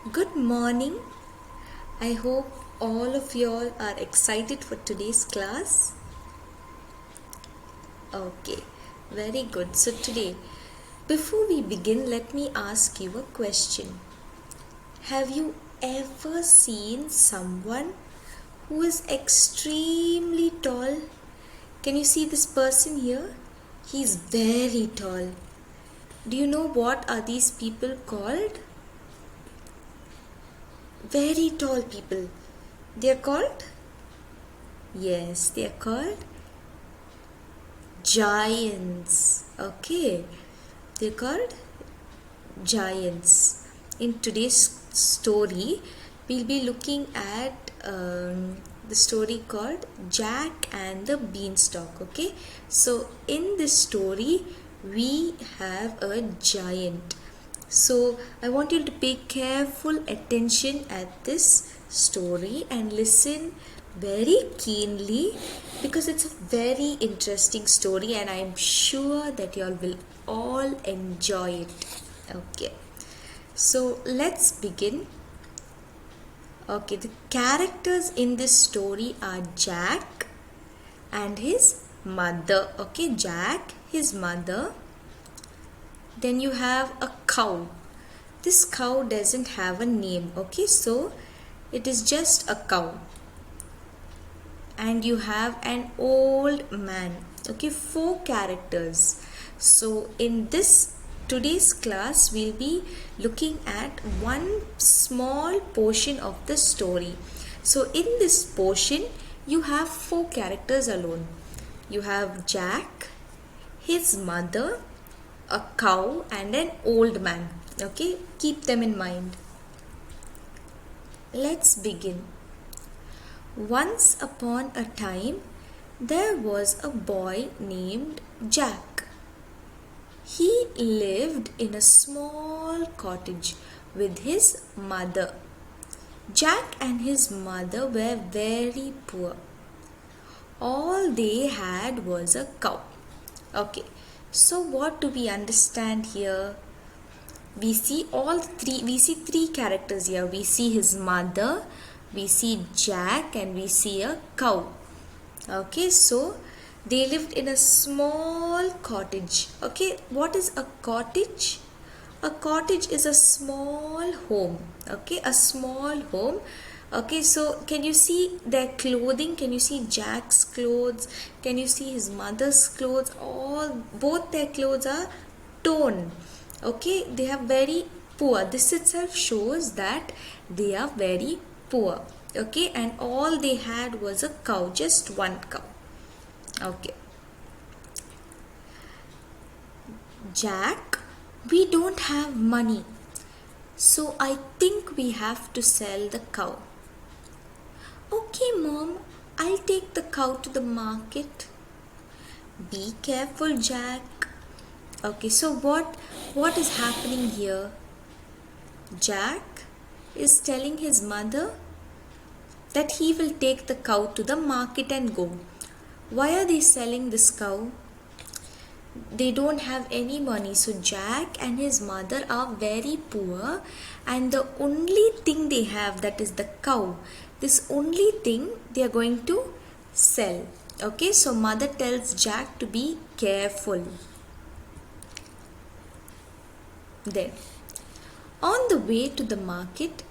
Good morning. I hope all of you all are excited for today's class. Okay, very good. So, today, before we begin, let me ask you a question. Have you ever seen someone who is extremely tall? Can you see this person here? He's very tall. Do you know what are these people called? Very tall people. They are called? Yes, they are called giants. Okay, they're called giants. In today's story, we'll be looking at the story called Jack and the Beanstalk. Okay, so in this story, we have a giant. So I want you to pay careful attention at this story and listen very keenly because it's a very interesting story and I'm sure that you all will all enjoy it. Okay, so let's begin. Okay, the characters in this story are Jack and his mother. Okay, Jack, his mother. Then you have a cow. This cow doesn't have a name. Okay, so it is just a cow. And you have an old man. Okay, 4 characters. So in this today's class we'll be looking at one small portion of the story. So in this portion you have 4 characters alone. You have Jack, his mother, a cow and an old man. Okay, keep them in mind. Let's begin. Once upon a time, there was a boy named Jack. He lived in a small cottage with his mother. Jack and his mother were very poor. All they had was a cow. Okay, so what do we understand here? We see three characters here. We see his mother, we see Jack and we see a cow. Okay, so they lived in a small cottage. Okay, what is a cottage? A cottage is a small home. Okay, a small home. Okay, so can you see their clothing? Can you see Jack's clothes? Can you see his mother's clothes? Both their clothes are torn. Okay, they are very poor. This itself shows that they are very poor. Okay, and all they had was a cow, just one cow. Okay, Jack, we don't have money, so I think we have to sell the cow. Okay, mom, I'll take the cow to the market. Be careful, Jack. Okay, so what is happening here? Jack is telling his mother that he will take the cow to the market and go. Why are they selling this cow? They don't have any money. So Jack and his mother are very poor and the only thing they have, that is the cow, this only thing they are going to sell. Okay, so mother tells Jack to be careful. Then on the way to the market,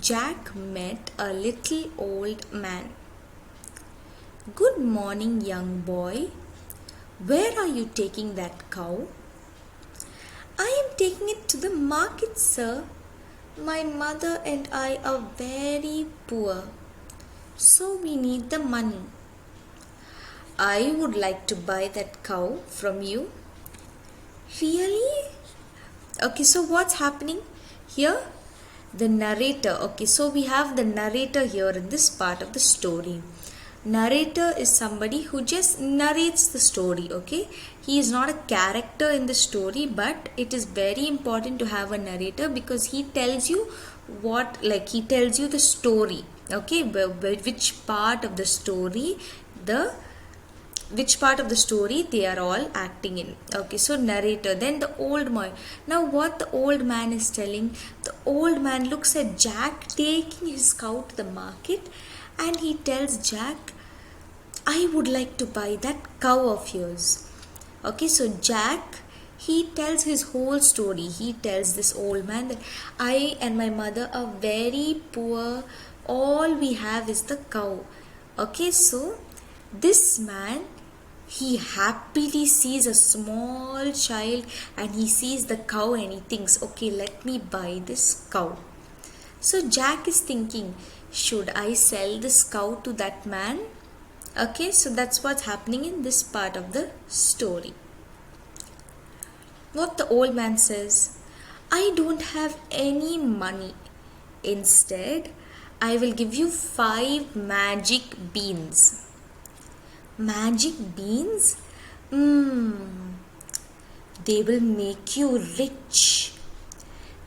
Jack met a little old man. Good morning, young boy. Where are you taking that cow? I am taking it to the market, sir. My mother and I are very poor, so we need the money. I would like to buy that cow from you. Really? Okay, so what's happening here? The narrator. Okay, so we have the narrator here in this part of the story. Narrator is somebody who just narrates the story. Okay, he is not a character in the story, but it is very important to have a narrator because he tells you he tells you the story. Okay, which part of the story the which part of the story they are all acting in. Okay, so narrator, then the old man. Now what the old man is telling, the old man looks at Jack taking his cow to the market, and he tells Jack, I would like to buy that cow of yours. Okay, so Jack, he tells his whole story. He tells this old man that I and my mother are very poor. All we have is the cow. Okay, so this man, he happily sees a small child and he sees the cow and he thinks, okay, let me buy this cow. So Jack is thinking, should I sell this cow to that man? Okay, so that's what's happening in this part of the story. What the old man says, I don't have any money. Instead, I will give you 5 magic beans. Magic beans? They will make you rich.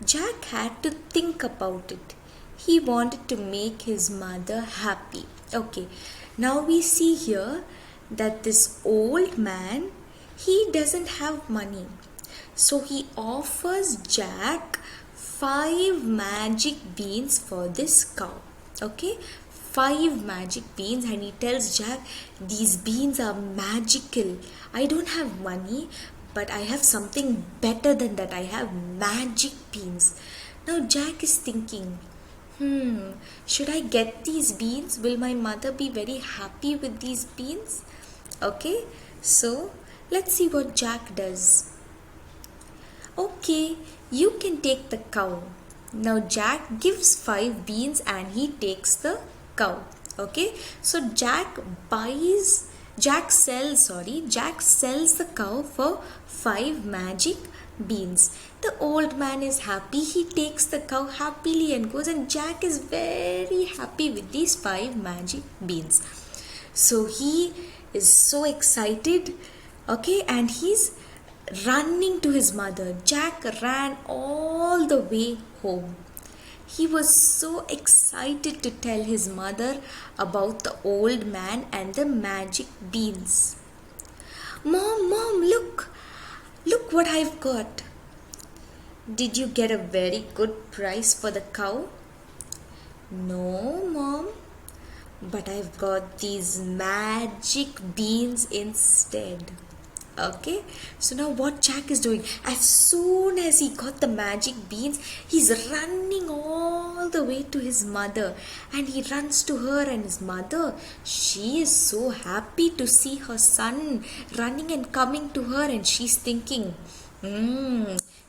Jack had to think about it. He wanted to make his mother happy. Okay, now we see here that this old man, he doesn't have money. So he offers Jack 5 magic beans for this cow. Okay, 5 magic beans, and he tells Jack, these beans are magical. I don't have money, but I have something better than that. I have magic beans. Now Jack is thinking, should I get these beans? Will my mother be very happy with these beans? Okay, so let's see what Jack does. Okay, you can take the cow. Now Jack gives 5 beans and he takes the cow. Okay, so Jack sells the cow for 5 magic beans. The old man is happy. He takes the cow happily and goes, and Jack is very happy with these 5 magic beans. So he is so excited. Okay, and he's running to his mother. Jack ran all the way home. He was so excited to tell his mother about the old man and the magic beans. Mom, look what I've got. Did you get a very good price for the cow? No, Mom, but I've got these magic beans instead. Okay, so now what Jack is doing, as soon as he got the magic beans, he's running all the way to his mother, and he runs to her, and his mother, she is so happy to see her son running and coming to her, and she's thinking,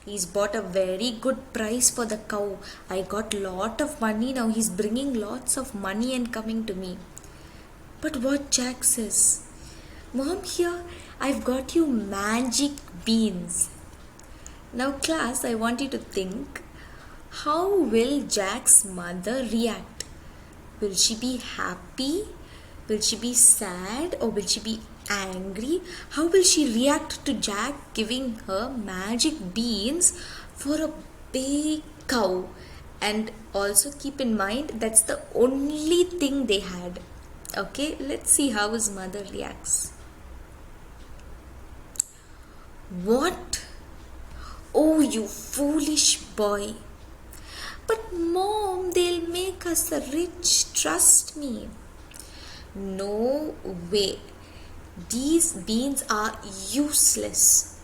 he's bought a very good price for the cow. I got lot of money now. He's bringing lots of money and coming to me. But what Jack says, Mom, here I've got you magic beans. Now class, I want you to think, how will Jack's mother react? Will she be happy? Will she be sad? Or will she be angry? How will she react to Jack giving her magic beans for a big cow? And also keep in mind, that's the only thing they had. Okay, let's see how his mother reacts. What? Oh, you foolish boy. But Mom, they'll make us rich, trust me. No way. These beans are useless.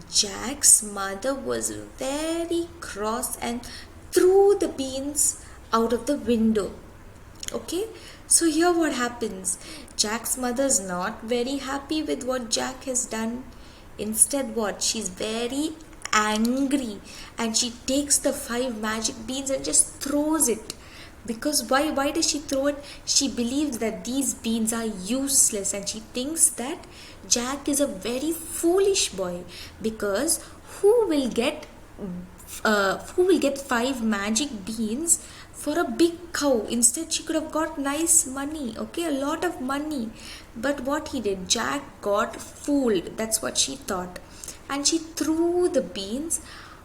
Jack's mother was very cross and threw the beans out of the window. Okay, so here what happens. Jack's mother's not very happy with what Jack has done. Instead, what? She's very angry, and she takes the 5 magic beans and just throws it. Because why does she throw it? She believes that these beans are useless, and she thinks that Jack is a very foolish boy, because who will get 5 magic beans for a big cow? Instead, she could have got nice money, okay, a lot of money. But what he did, Jack got fooled. That's what she thought, and she threw the beans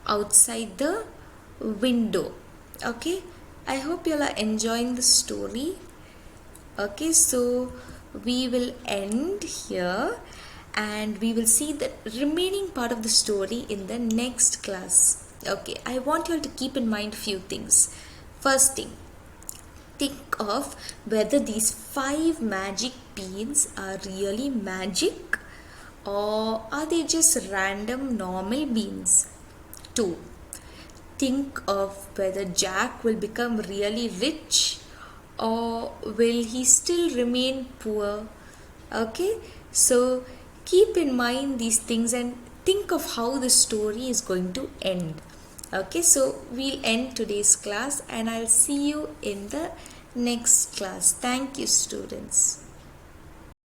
outside the window. Okay, I hope you all are enjoying the story. Okay, so we will end here and we will see the remaining part of the story in the next class. Okay, I want you all to keep in mind few things. First thing, think of whether these 5 magic beans are really magic or are they just random normal beans. 2. Think of whether Jack will become really rich or will he still remain poor. Okay, so keep in mind these things and think of how the story is going to end. Okay, so we'll end today's class and I'll see you in the next class. Thank you, students.